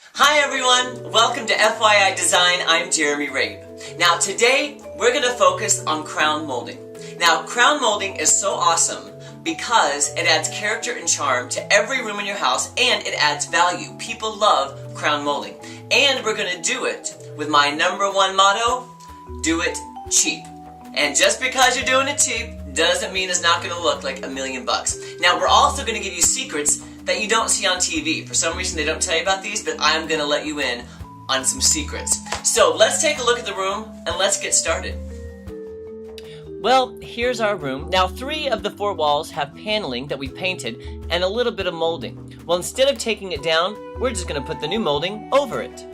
Hi everyone! Welcome to FYI Design. I'm Jeremy Rabe. Now today we're going to focus on crown molding. Now crown molding is so awesome because it adds character and charm to every room in your house and it adds value. People love crown molding. And we're going to do it with my #1 motto, do it cheap. And just because you're doing it cheap doesn't mean it's not going to look like $1 million. Now we're also going to give you secrets that you don't see on TV. For some reason they don't tell you about these, but I'm going to let you in on some secrets. So let's take a look at the room and let's get started. Well, here's our room. Now 3 of the 4 walls have paneling that we painted and a little bit of molding. Well, instead of taking it down, we're just going to put the new molding over it.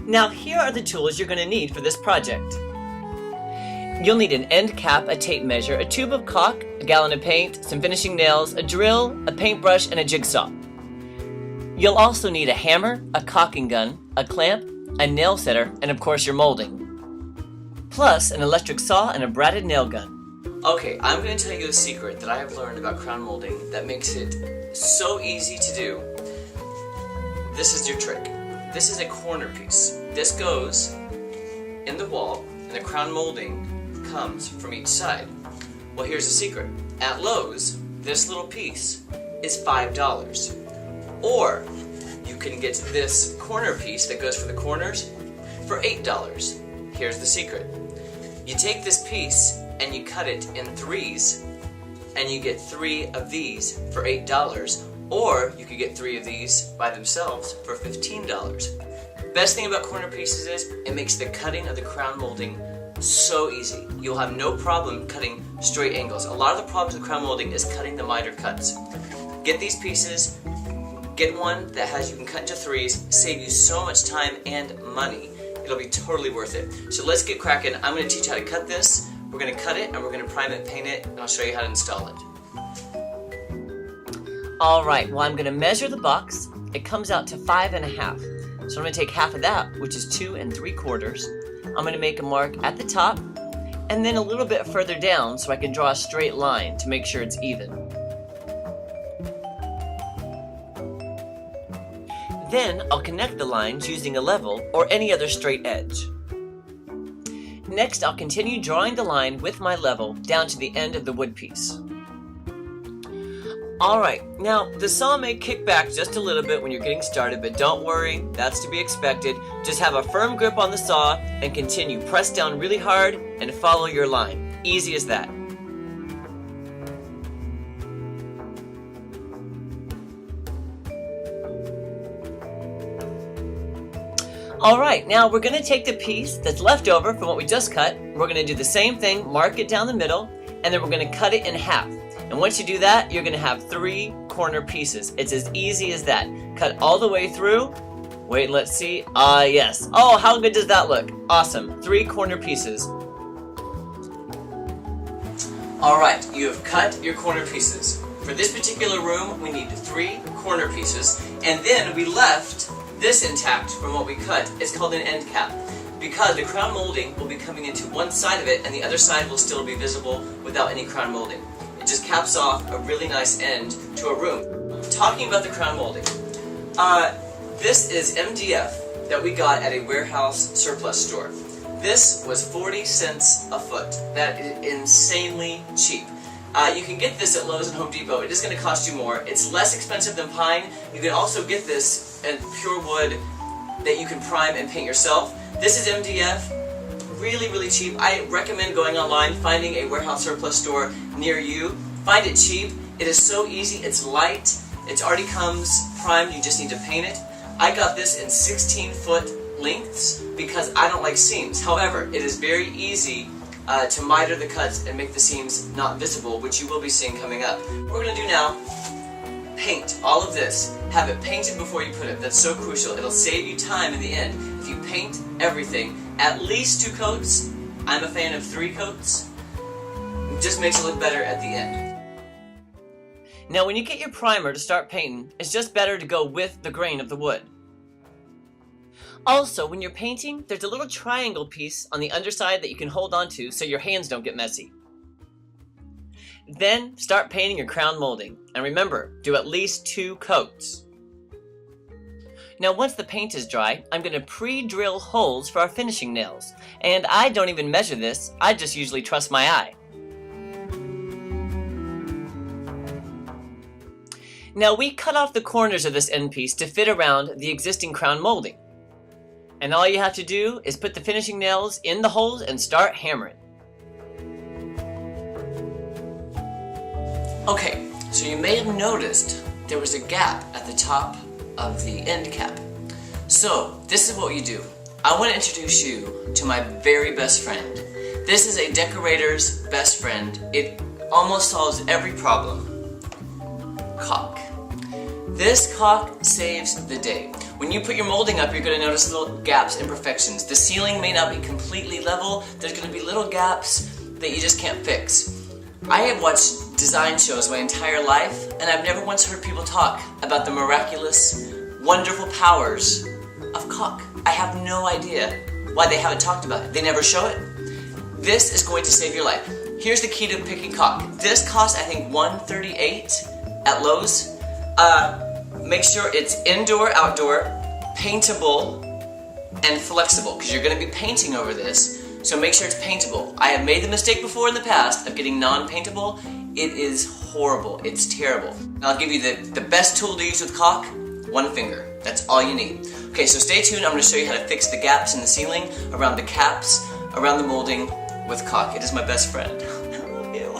Now here are the tools you're going to need for this project. You'll need an end cap, a tape measure, a tube of caulk, a gallon of paint, some finishing nails, a drill, a paintbrush, and a jigsaw. You'll also need a hammer, a caulking gun, a clamp, a nail setter, and of course your molding. Plus an electric saw and a braided nail gun. Okay, I'm going to tell you a secret that I have learned about crown molding that makes it so easy to do. This is your trick. This is a corner piece. This goes in the wall and the crown molding comes from each side. Well, here's the secret. At Lowe's, this little piece is $5. Or you can get this corner piece that goes for the corners for $8. Here's the secret. You take this piece and you cut it in 3s and you get 3 of these for $8. Or you could get 3 of these by themselves for $15. Best thing about corner pieces is it makes the cutting of the crown molding so easy. You'll have no problem cutting straight angles. A lot of the problems with crown molding is cutting the miter cuts. Get these pieces, get one that has you can cut into 3s, save you so much time and money. It'll be totally worth it. So let's get cracking. I'm going to teach you how to cut this. We're going to cut it and we're going to prime it, paint it, and I'll show you how to install it. Alright, well I'm going to measure the box. It comes out to 5.5. So I'm going to take half of that, which is 2 3/4. I'm going to make a mark at the top and then a little bit further down so I can draw a straight line to make sure it's even. Then I'll connect the lines using a level or any other straight edge. Next I'll continue drawing the line with my level down to the end of the wood piece. Alright, now the saw may kick back just a little bit when you're getting started, but don't worry, that's to be expected. Just have a firm grip on the saw and continue. Press down really hard and follow your line. Easy as that. Alright, now we're going to take the piece that's left over from what we just cut. We're going to do the same thing, mark it down the middle, and then we're going to cut it in half. And once you do that, you're going to have 3 corner pieces. It's as easy as that. Cut all the way through. Wait, let's see. Yes. Oh, how good does that look? Awesome. 3 corner pieces. Alright, you have cut your corner pieces. For this particular room, we need 3 corner pieces. And then we left this intact from what we cut. It's called an end cap. Because the crown molding will be coming into one side of it and the other side will still be visible without any crown molding. It just caps off a really nice end to a room. Talking about the crown molding, this is MDF that we got at a warehouse surplus store. This was 40 cents a foot. That is insanely cheap. You can get this at Lowe's and Home Depot. It is going to cost you more. It's less expensive than pine. You can also get this in pure wood that you can prime and paint yourself. This is MDF. Really, really cheap. I recommend going online, finding a warehouse surplus store near you. Find it cheap. It is so easy. It's light. It already comes primed. You just need to paint it. I got this in 16-foot lengths because I don't like seams. However, it is very easy to miter the cuts and make the seams not visible, which you will be seeing coming up. What we're going to do now, paint all of this. Have it painted before you put it. That's so crucial. It'll save you time in the end. If you paint everything, at least 2 coats. I'm a fan of 3 coats. It just makes it look better at the end. Now when you get your primer to start painting, it's just better to go with the grain of the wood. Also, when you're painting, there's a little triangle piece on the underside that you can hold on to so your hands don't get messy. Then start painting your crown molding. And remember, do at least 2 coats. Now once the paint is dry, I'm going to pre-drill holes for our finishing nails. And I don't even measure this, I just usually trust my eye. Now we cut off the corners of this end piece to fit around the existing crown molding. And all you have to do is put the finishing nails in the holes and start hammering. Okay, so you may have noticed there was a gap at the top of the end cap. So this is what you do. I want to introduce you to my very best friend. This is a decorator's best friend. It almost solves every problem. Caulk. This caulk saves the day. When you put your molding up, you're going to notice little gaps, imperfections. The ceiling may not be completely level. There's going to be little gaps that you just can't fix. I have watched design shows my entire life, and I've never once heard people talk about the miraculous, wonderful powers of caulk. I have no idea why they haven't talked about it. They never show it. This is going to save your life. Here's the key to picking caulk. This costs, I think, $138 at Lowe's. Make sure it's indoor, outdoor, paintable, and flexible, because you're going to be painting over this, so make sure it's paintable. I have made the mistake before in the past of getting non-paintable. It is horrible. It's terrible. I'll give you the best tool to use with caulk, 1 finger. That's all you need. Okay, so stay tuned. I'm going to show you how to fix the gaps in the ceiling, around the caps, around the molding with caulk. It is my best friend. I love you.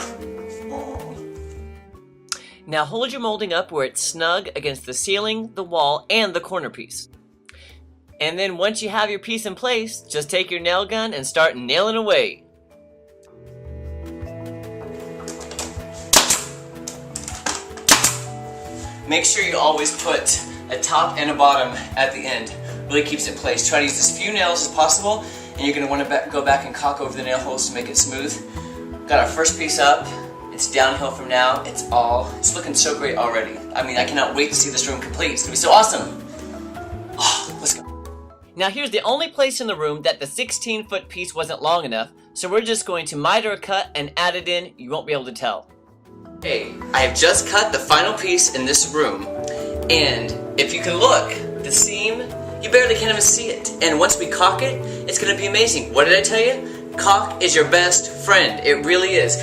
Now hold your molding up where it's snug against the ceiling, the wall, and the corner piece. And then once you have your piece in place, just take your nail gun and start nailing away. Make sure you always put a top and a bottom at the end. Really keeps it in place. Try to use as few nails as possible, and you're going to want to go back and caulk over the nail holes to make it smooth. Got our first piece up. It's downhill from now. It's looking so great already. I mean, I cannot wait to see this room complete. It's going to be so awesome. Oh, let's go. Now here's the only place in the room that the 16-foot piece wasn't long enough, so we're just going to miter a cut and add it in. You won't be able to tell. Okay, I have just cut the final piece in this room, and if you can look, the seam, you barely can't even see it. And once we caulk it, it's going to be amazing. What did I tell you? Caulk is your best friend. It really is.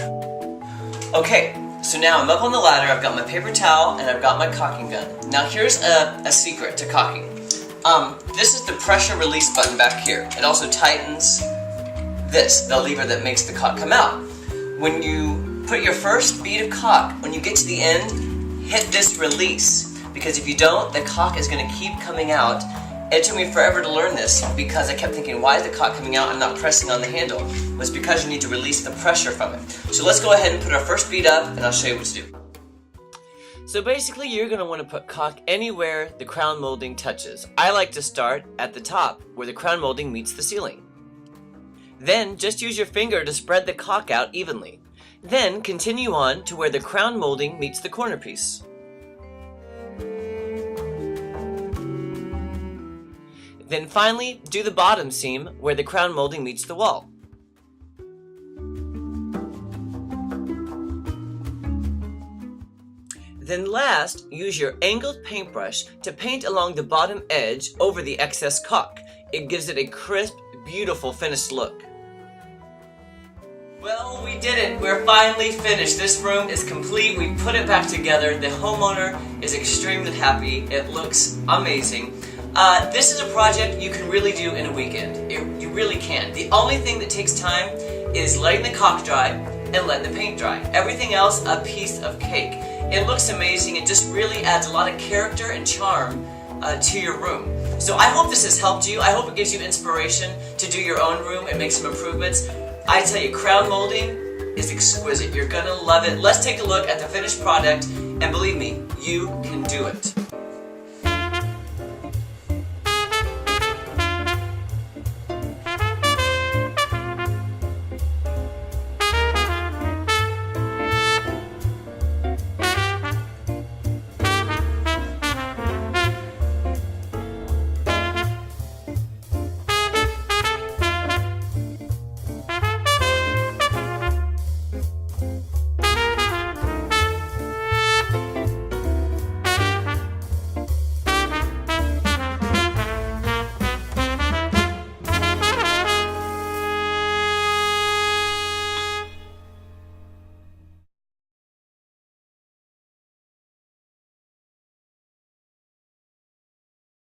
Okay, so now I'm up on the ladder. I've got my paper towel and I've got my caulking gun. Now here's a secret to caulking. This is the pressure release button back here. It also tightens the lever that makes the caulk come out. When you put your first bead of caulk, when you get to the end, hit this release. Because if you don't, the caulk is going to keep coming out. It took me forever to learn this because I kept thinking, why is the caulk coming out? I'm not pressing on the handle. It was because you need to release the pressure from it. So let's go ahead and put our first bead up and I'll show you what to do. So basically you're going to want to put caulk anywhere the crown molding touches. I like to start at the top where the crown molding meets the ceiling. Then just use your finger to spread the caulk out evenly. Then continue on to where the crown molding meets the corner piece. Then finally, do the bottom seam where the crown molding meets the wall. Then last, use your angled paintbrush to paint along the bottom edge over the excess caulk. It gives it a crisp, beautiful finished look. Well, we did it. We're finally finished. This room is complete. We put it back together. The homeowner is extremely happy. It looks amazing. This is a project you can really do in a weekend. You really can. The only thing that takes time is letting the caulk dry and letting the paint dry. Everything else, a piece of cake. It looks amazing. It just really adds a lot of character and charm to your room. So I hope this has helped you. I hope it gives you inspiration to do your own room and make some improvements. I tell you, crown molding is exquisite. You're gonna love it. Let's take a look at the finished product, and believe me, you can do it.